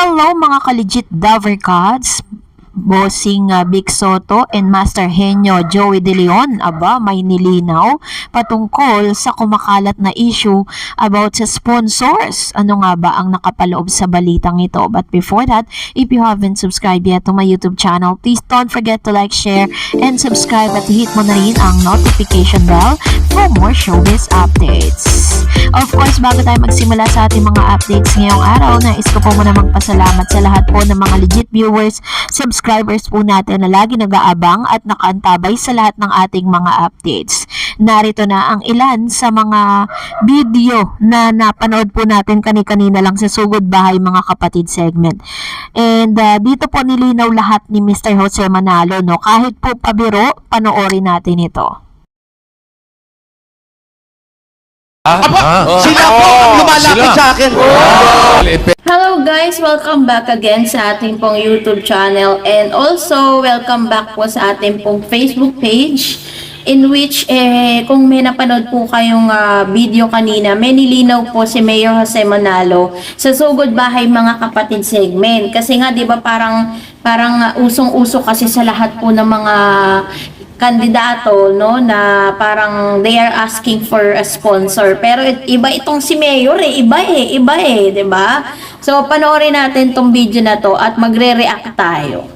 Hello mga ka-legit Dover Gods, Bossing Big Soto and Master Henyo Joey De Leon, aba may nilinaw patungkol sa kumakalat na issue about sa sponsors. Ano nga ba ang nakapaloob sa balitang ito? But before that, if you haven't subscribed yet to my YouTube channel, please don't forget to like, share, and subscribe at hit mo na rin ang notification bell for more showbiz updates. Of course, bago tayo magsimula sa ating mga updates ngayong araw, nais ko po muna magpasalamat sa lahat po ng mga legit viewers, subscribers po natin na lagi nag-aabang at nakaantabay sa lahat ng ating mga updates. Narito na ang ilan sa mga video na napanood po natin kani-kanina lang sa Sugod Bahay mga kapatid segment. And dito po nilinaw lahat ni Mr. Jose Manalo, no? Kahit po pabiro, panoorin natin ito. Sila po ang lumalapit sa akin. Hello guys! Welcome back again sa ating pong YouTube channel and also welcome back po sa ating pong Facebook page in which kung may napanood po kayong video kanina, may nilinaw po si Mayor Jose Manalo sa Sugod Bahay mga kapatid segment. Kasi nga 'di ba parang usong-uso kasi sa lahat po ng mga kandidato, no, na parang they are asking for a sponsor. Pero iba itong si Mayor iba 'di ba? So panoorin natin tong video na to at magre-react tayo.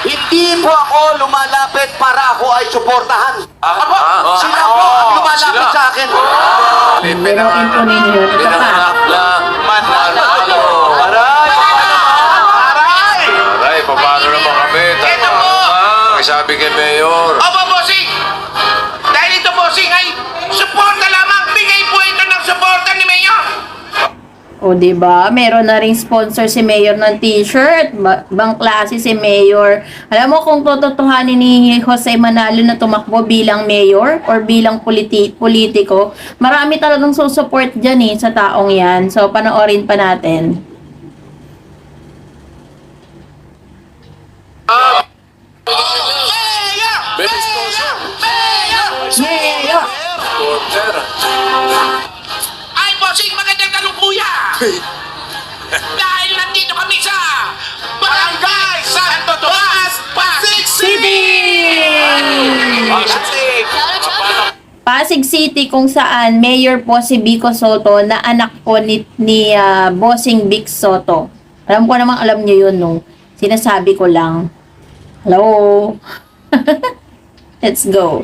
Hindi po ako lumalapit para ako ay suportahan. Sila po ang lumalapit sa akin. Biruin po ninyo. Ito pa. Aray, paano naman kami? Ito po! Sabi kay Mayor. Opo, bossing! Dahil ito, bossing, ay suporta lamang. Bigay po ito ng suporta ni Mayor. O diba, meron na ring sponsor si Mayor ng t-shirt, bang klase si Mayor. Alam mo kung tototohanin ni Jose Manalo na tumakbo bilang Mayor or bilang politiko, marami talagang susupport dyan sa taong yan. So panoorin pa natin. Mayor! Ay, bossing, magandang talungkuya! Dahil nandito kami sa Barangay Santo Tomas, Pasig City! Pasig City kung saan Mayor po si Vico Soto na anak po ni Bossing Vic Soto. Alam ko namang alam niyo yun, no? Sinasabi ko lang. Hello? Let's go.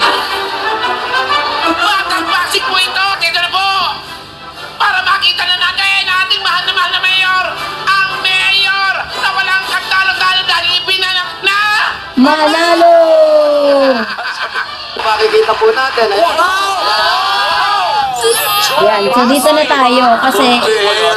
Batang Pasig po ito! Dito na po! Para makita na natin ating mahal na Mayor! Ang Mayor na walang katalo-talo dahil ipinanak na Manalo! Makikita po natin. Yan, so dito na tayo kasi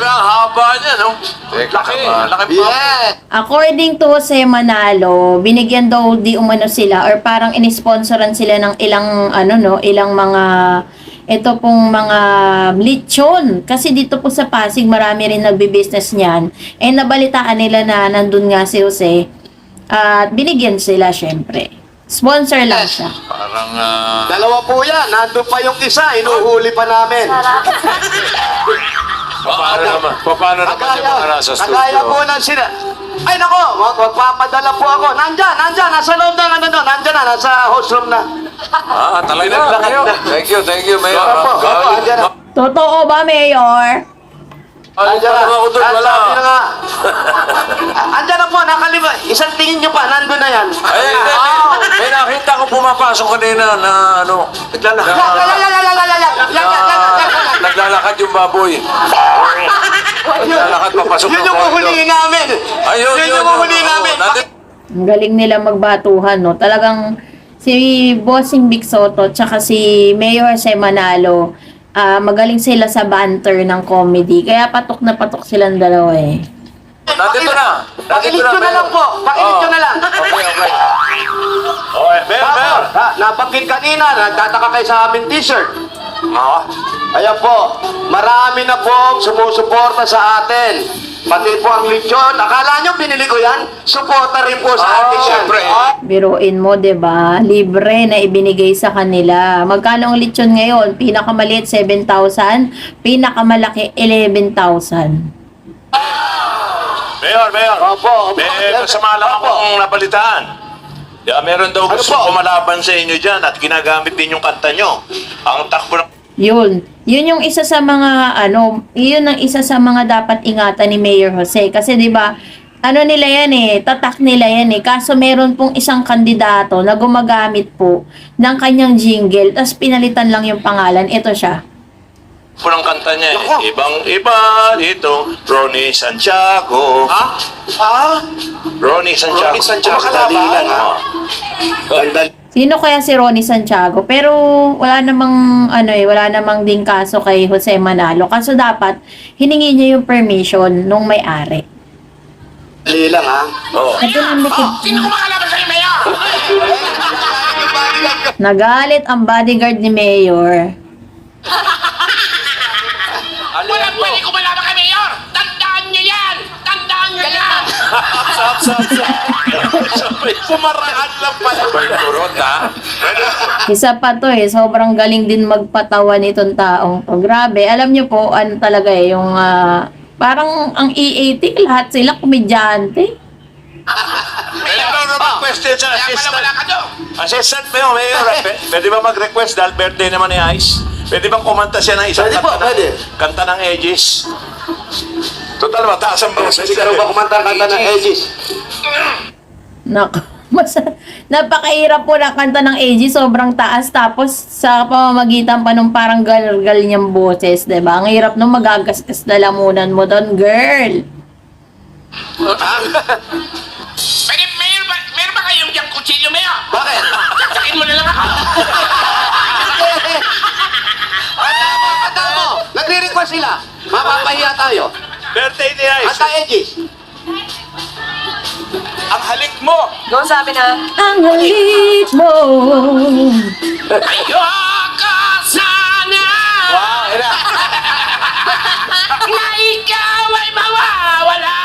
Haba niya, no? Laki pa. Yeah. according to Jose Manalo, binigyan daw di umano sila or parang inisponsoran sila ng ilang mga ito pong mga lechon. Kasi dito po sa Pasig, marami rin nagbi-business niyan. Eh nabalitaan nila na nandun nga si Jose at binigyan sila syempre. Sponsor lang siya. Parang, Dalawa po yan. Nandun pa yung isa. Inuhuli pa namin. paano naman yung mga nasa Kagaya po studio? ng sila. Ay nako, magpapadala po ako. Nandyan. Nasa loob na. Nandyan na. Nasa host room na. Talaga. Thank you, Mayor. Opo, andyan na. Totoo ba, Mayor? Andyan na. Ako doon, wala. Sabi na nga. Andyan na po, nakalimutan. Isang tingin nyo pa, nandun na yan. Ay, may nakita ko pumapasok kanina na ano. Naglalakad yung baboy. Naglalakad papasok Yun ng yung corridor. huhulihin namin. Ayun, Yun yung huhulihin namin. Ang galing nila magbatuhan, no? Talagang si Bossing Vic Soto tsaka si Mayor Jose Manalo, magaling sila sa banter ng comedy. Kaya patok na patok silang dalawa eh. Nandito na. Pakilit nyo na lang po. Pakilit nyo na lang. Okay. Okay, Mayor. Nabanggit kanina, nagtataka kayo sa aming t-shirt. Ayan po, marami na po sumusuporta sa atin. Pati po ang lechon. Akala nyo binili ko yan? Suporta rin po sa atin yan. Siyempre. Biruin mo, 'di ba? Libre na ibinigay sa kanila. Magkano ang lechon ngayon? Pinakamaliit 7,000, pinakamalaki 11,000. Mayor. Opo. May kasama lang akong nabalitaan. Meron daw Ano gusto po? kumalaban sa inyo dyan at ginagamit din yung kanta nyo. Ang takbo ng Yun yung isa sa mga yun ang isa sa mga dapat ingatan ni Mayor Jose kasi 'di ba? Nila yan tatak nila yan kaso meron pong isang kandidato na gumagamit po ng kanyang jingle tapos pinalitan lang yung pangalan. Ito siya. ng kanta niya. Nako. Ibang-iba dito. Ronnie Santiago. Ronnie Santiago. Ronnie Santiago. Kumakalaban. Dali lang, ha? Oh. Ganda. Sino kaya si Ronnie Santiago? Pero wala namang wala namang ding kaso kay Jose Manalo. Kaso dapat hiningi niya yung permission nung may-ari. Dali lang, ha? Oh. Ito lang Sino kumakalaban sa'yo, Mayor? Nagalit ang bodyguard ni Mayor. Walang pwede kumalaban kay Mayor! Tandaan nyo yan! Tandaan nyo yan! Kumaraan lang pala. Kurot, ha? Isa pa to sobrang galing din magpatawa nitong taong to. Grabe, alam nyo po, talaga yung parang ang EAT, lahat sila komedyante. Meron naman question sa Kaya pala wala ka doon! Assistant Mayor. Pwede ba mag-request dahil birthday naman ni Ice? Pwede bang kumanta siya ng isang Pwede po, pwede. kanta ng Aegis? Total, mataas ang boses. Pwede ka rin ba kumanta-kanta ng Aegis? Napakahirap po na kanta ng AG, sobrang taas. Tapos sa pamamagitan pa nung parang galgal niyang boses, diba? Ang hirap nung magagasgas na lamunan mo doon, girl. Pwede, Mayor ba kayong diyang kutsilyo, Mayor? Bakit? Saksakin mo na lang ako! Kanta mo! Nagre-request sila. Mapapahiya tayo. Birthday ni Ice. Kanta Aegis. Ang halik mo. Ang halik mo. Ayoko sana Wow, ina. na ikaw ay mawawala!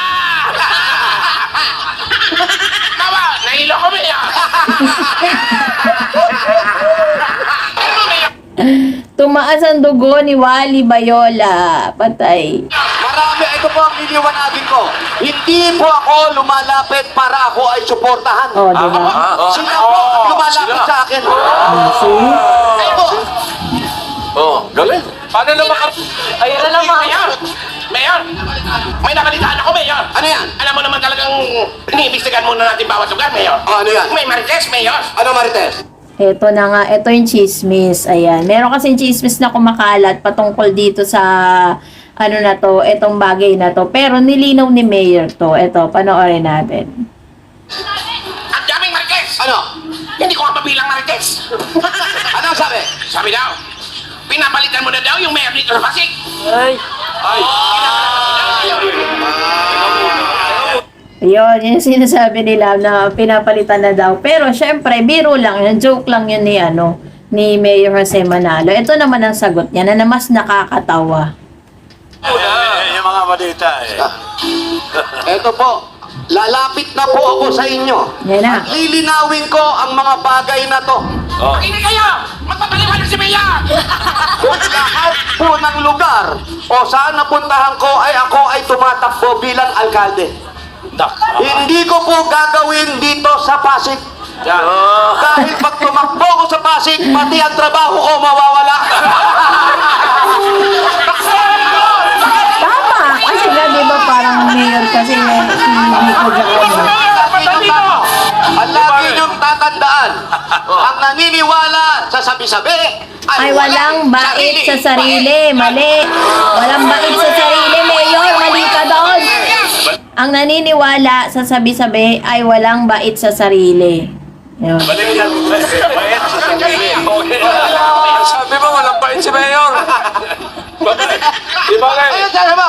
Nahilo ko, Mayor! Tumaas ang dugo ni Wally Bayola. Patay. Marami, ito po ang liliwanagin ko. Hindi po ako lumalapit para ako ay suportahan. Oh, diba? Sila po ang lumalapit sila. sa akin. Ito! Oh, galing. Paano naman ka... Ayun na lang, Mayor! Mayor! May nabalitaan ako, Mayor! Ano yan? Alam mo naman talagang iniimbestigahan muna natin bawat lugar, Mayor! Ano yan? May marites, Mayor! Ano, Marites? Ito na nga, ito yung chismis. Ayan. Meron kasing chismis na kumakalat patungkol dito sa na to, itong bagay na to. Pero nilinaw ni Mayor to. Ito, panoorin natin. Ang daming marites! Ano? Hindi ko mapabilang marites! Ano ang sabi? Sabi daw, pinapalitan mo na daw yung Mayor dito sa Pasig! Ay. Yun, yun yung sinasabi nila na pinapalitan na daw. Pero syempre, biro lang yun, joke lang yun ni Mayor Jose Manalo. Ito naman ang sagot niya na mas nakakatawa. Yung mga balita eh. Ito po. Lalapit na po ako sa inyo. Yan na. At lilinawin ko ang mga bagay na to. Oh. Makinig kayo! Magpapaliwanag si Mayor! Kung lahat po ng lugar o saan napuntahan ko ay ako ay tumatakbo bilang alkalde. Hindi ko po gagawin dito sa Pasig. Dahil pag tumakbo ko sa Pasig, pati ang trabaho ko mawawala. Tama! Kasi nga, di ba parang mayor kasi hindi ko Ang lagi niyong tatandaan, ang naniniwala sa sabi-sabi ay walang bait sa sarili. Mali. Walang bait sa sarili, Mayor. Mali ka doon. Ang naniniwala sa sabi-sabi ay walang bait sa sarili. Yun. Balik na. Bait sa sarili. Sabi mo, walang bait si Mayor. Bakit? Di ba Ayun, sabi mo.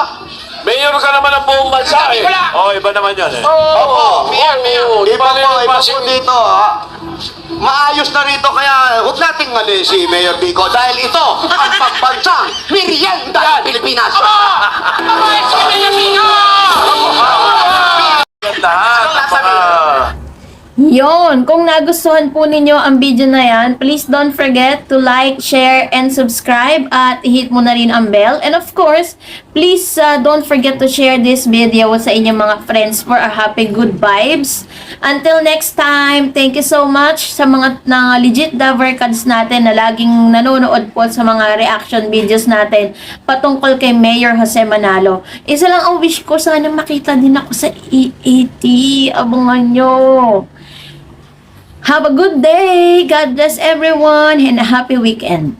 Mayor ka naman ng buong bansa eh. Oh, iba naman yun eh. Opo. Mayor! Iba po dito. Ha? Maayos na rito kaya huwag nating mali si Mayor Vico dahil ito ang pagbansang merienda ng Pilipinas. Mabait si Mayor Pino! Lahat. Yon, kung nagustuhan po ninyo ang video na yan, please don't forget to like, share, and subscribe at hit mo na rin ang bell. And of course, please don't forget to share this video sa inyong mga friends for a happy good vibes. Until next time, thank you so much sa mga legit Davercads natin na laging nanonood po sa mga reaction videos natin patungkol kay Mayor Jose Manalo. Isa lang ang wish ko, sana makita din ako sa EAT. Abangan nyo. Have a good day. God bless everyone and a happy weekend.